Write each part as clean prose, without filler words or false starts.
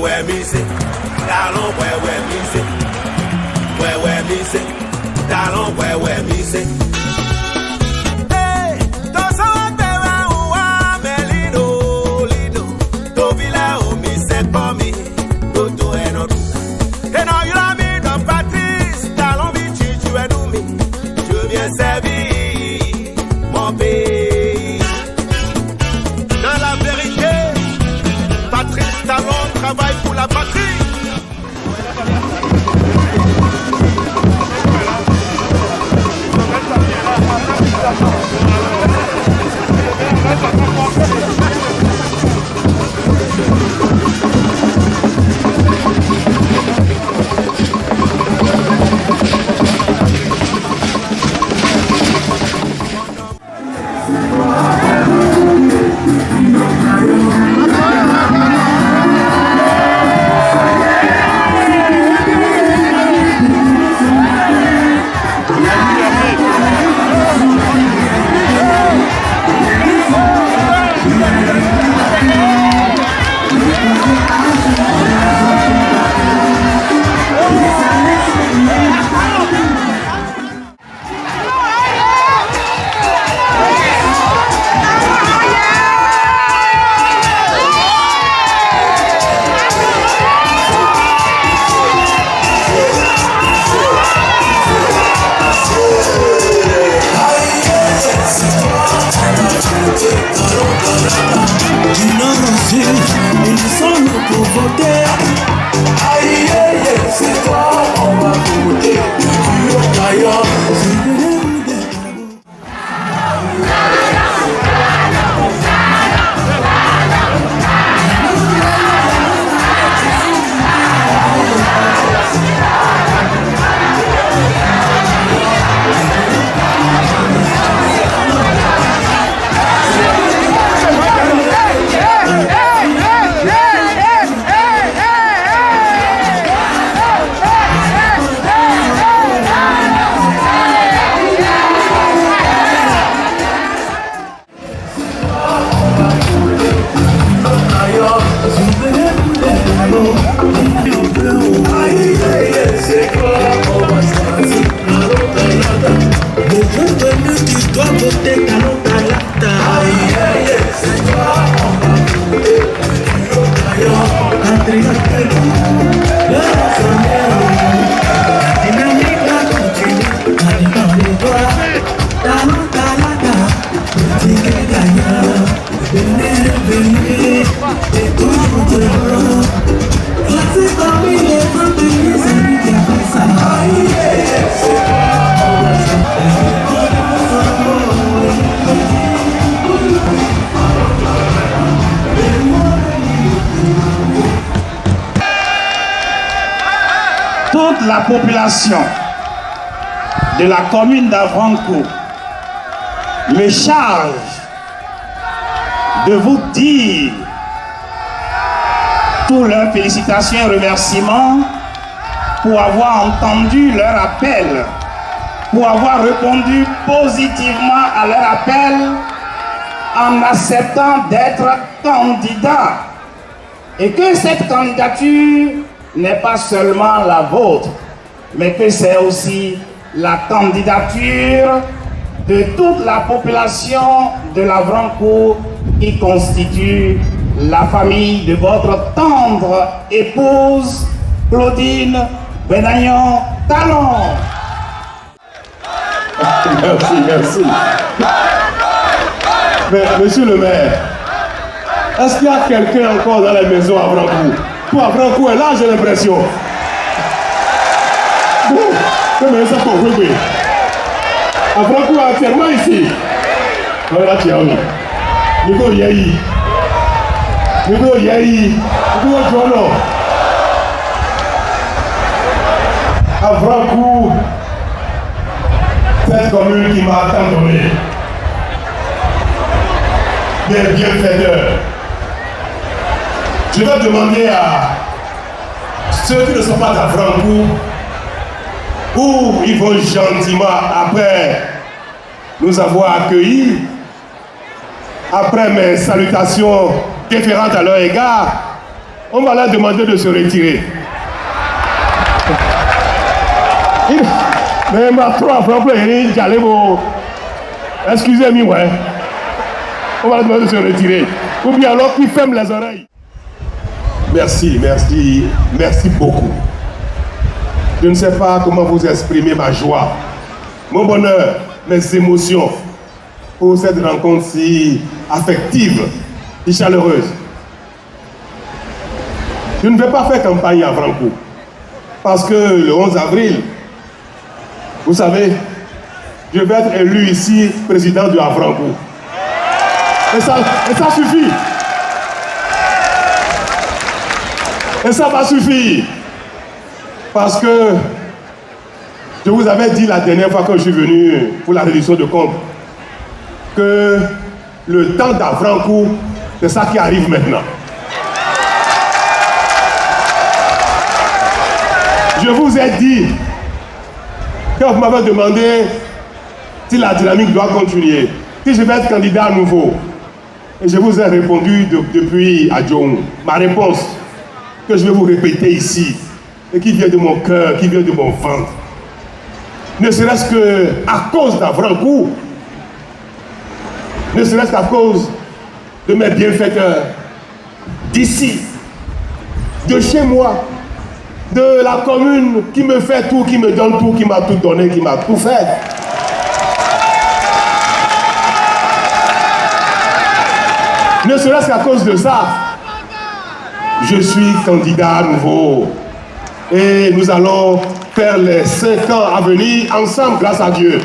where me say, down where me say, where me say, down where me say. Hey, don't say bewa uwa melino lido, to vila o mi se for me, to eno do. Eno yula mi don Patrice, down mi chichu edu mi, je viens servir mon pays. Dans la vérité, Patrice Talon travaille pour la patrie. Toute la population de la commune d'Avrancourt me charge de vous dire tous leurs félicitations et remerciements pour avoir entendu leur appel, pour avoir répondu positivement à leur appel en acceptant d'être candidat, et que cette candidature n'est pas seulement la vôtre, mais que c'est aussi la candidature de toute la population de l'Avrancourt qui constitue la famille de votre tendre épouse Claudine Benagnon Talon. Merci, merci. Mais, monsieur le maire, est-ce qu'il y a quelqu'un encore dans la maison à Avrancourt? Pour Avrancourt est là, j'ai l'impression. Mais ça peut jouer. Avrancourt est entièrement ici. Voilà, tu as vu. Nico Yahi. Nico Yahi. Nico Jono. Avrancourt, cette commune qui m'a tant donné des bienfaiteurs. Je vais demander à ceux qui ne sont pas d'Avrancourt où ils vont gentiment, après nous avoir accueillis, après mes salutations différentes à leur égard, on va leur demander de se retirer. Mais ma trois francs, excusez-moi, ouais. On va leur demander de se retirer. Ou bien alors qu'ils ferment les oreilles. Merci, merci, merci beaucoup. Je ne sais pas comment vous exprimer ma joie, mon bonheur, mes émotions pour cette rencontre si affective et chaleureuse. Je ne vais pas faire campagne à Franco parce que le 11 avril, vous savez, je vais être élu ici président de Afranco. Et ça suffit. Et ça va suffire. Parce que je vous avais dit la dernière fois que je suis venu pour la réduction de comptes que le temps d'Afranco, c'est ça qui arrive maintenant. Je vous ai dit, quand vous m'avez demandé si la dynamique doit continuer, si je vais être candidat à nouveau, et je vous ai répondu depuis à Djong, ma réponse que je vais vous répéter ici, et qui vient de mon cœur, qui vient de mon ventre, ne serait-ce qu'à cause d'Afranco, ne serait-ce qu'à cause de mes bienfaiteurs, d'ici, de chez moi, de la commune qui me fait tout, qui me donne tout, qui m'a tout donné, qui m'a tout fait. Ne serait-ce qu'à cause de ça, je suis candidat à nouveau. Et nous allons faire les 5 ans à venir ensemble, grâce à Dieu.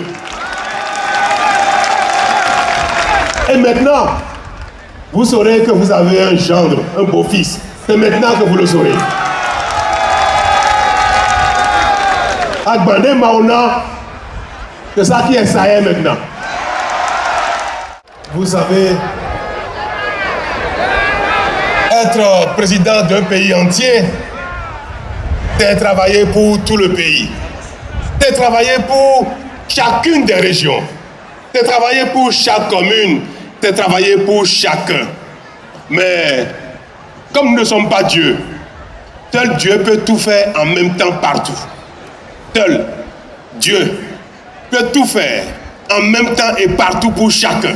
Et maintenant, vous saurez que vous avez un gendre, un beau-fils. C'est maintenant que vous le saurez. Agbandé Maona, c'est ça qui est ça maintenant. Vous savez, être président d'un pays entier, c'est travailler pour tout le pays. C'est travailler pour chacune des régions. C'est travailler pour chaque commune. C'est travailler pour chacun. Mais comme nous ne sommes pas Dieu, seul Dieu peut tout faire en même temps partout. Seul Dieu peut tout faire en même temps et partout pour chacun.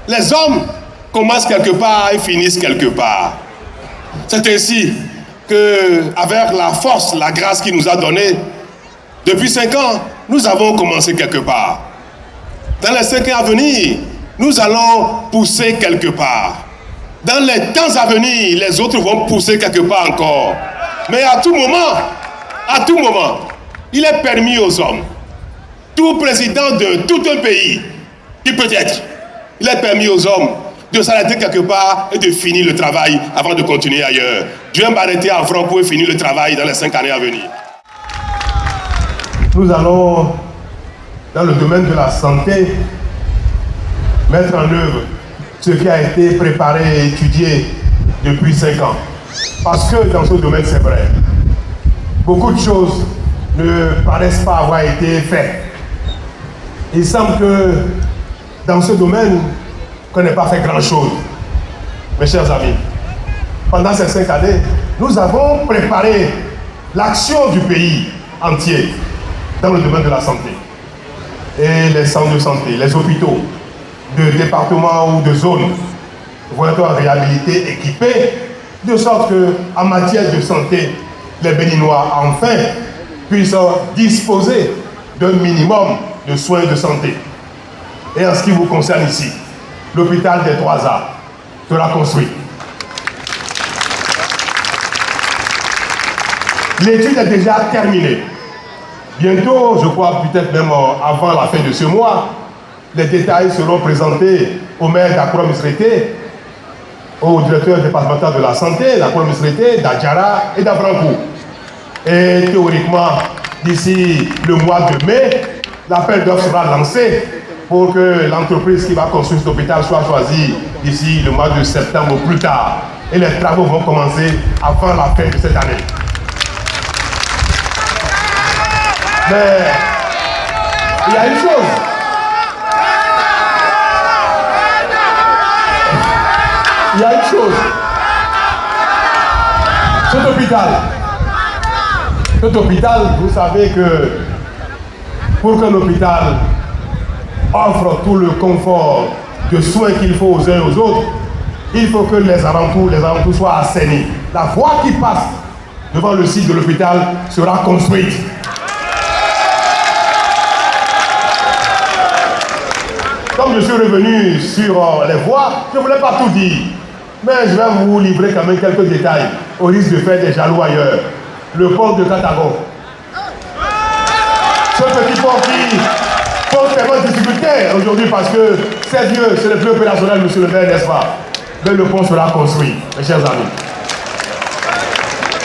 Les hommes commencent quelque part et finissent quelque part. C'est ainsi qu'avec la force, la grâce qu'il nous a donnée, depuis 5 ans, nous avons commencé quelque part. Dans les 5 ans à venir, nous allons pousser quelque part. Dans les temps à venir, les autres vont pousser quelque part encore. Mais à tout moment, il est permis aux hommes, tout président de tout un pays, qui peut être, il est permis aux hommes de s'arrêter quelque part et de finir le travail avant de continuer ailleurs. Dieu m'a arrêté à Franco et finir le travail dans les 5 années à venir. Nous allons, dans le domaine de la santé, mettre en œuvre ce qui a été préparé et étudié depuis 5 ans. Parce que dans ce domaine, c'est vrai, beaucoup de choses ne paraissent pas avoir été faites. Il semble que dans ce domaine, qu'on n'ait pas fait grand-chose. Mes chers amis, pendant ces 5 années, nous avons préparé l'action du pays entier dans le domaine de la santé. Et les centres de santé, les hôpitaux de départements ou de zones vont être réhabilités, équipés, de sorte qu'en matière de santé, les Béninois, enfin, puissent disposer d'un minimum de soins de santé. Et en ce qui vous concerne ici, l'hôpital des 3A sera construit. L'étude est déjà terminée. Bientôt, je crois peut-être même avant la fin de ce mois, les détails seront présentés au maire d'Akouram-Isrété, au directeur départemental de la santé d'Akouram-Isrété, d'Adjara et d'Afranco. Et théoriquement, d'ici le mois de mai, l'appel d'offres sera lancé pour que l'entreprise qui va construire cet hôpital soit choisie d'ici le mois de septembre ou plus tard. Et les travaux vont commencer avant la fin de cette année. Mais il y a une chose. Il y a une chose. hôpital. Cet hôpital, vous savez que pour qu'un hôpital offre tout le confort de soins qu'il faut aux uns et aux autres, il faut que les alentours soient assainis. La voie qui passe devant le site de l'hôpital sera construite. Comme je suis revenu sur les voies, je ne voulais pas tout dire. Mais je vais vous livrer quand même quelques détails, au risque de faire des jaloux ailleurs. Le pont de Katago. Ce petit pont qui pose tellement de difficultés aujourd'hui parce que c'est Dieu, c'est le plus opérationnel, monsieur le maire, n'est-ce pas? Mais le pont sera construit, mes chers amis.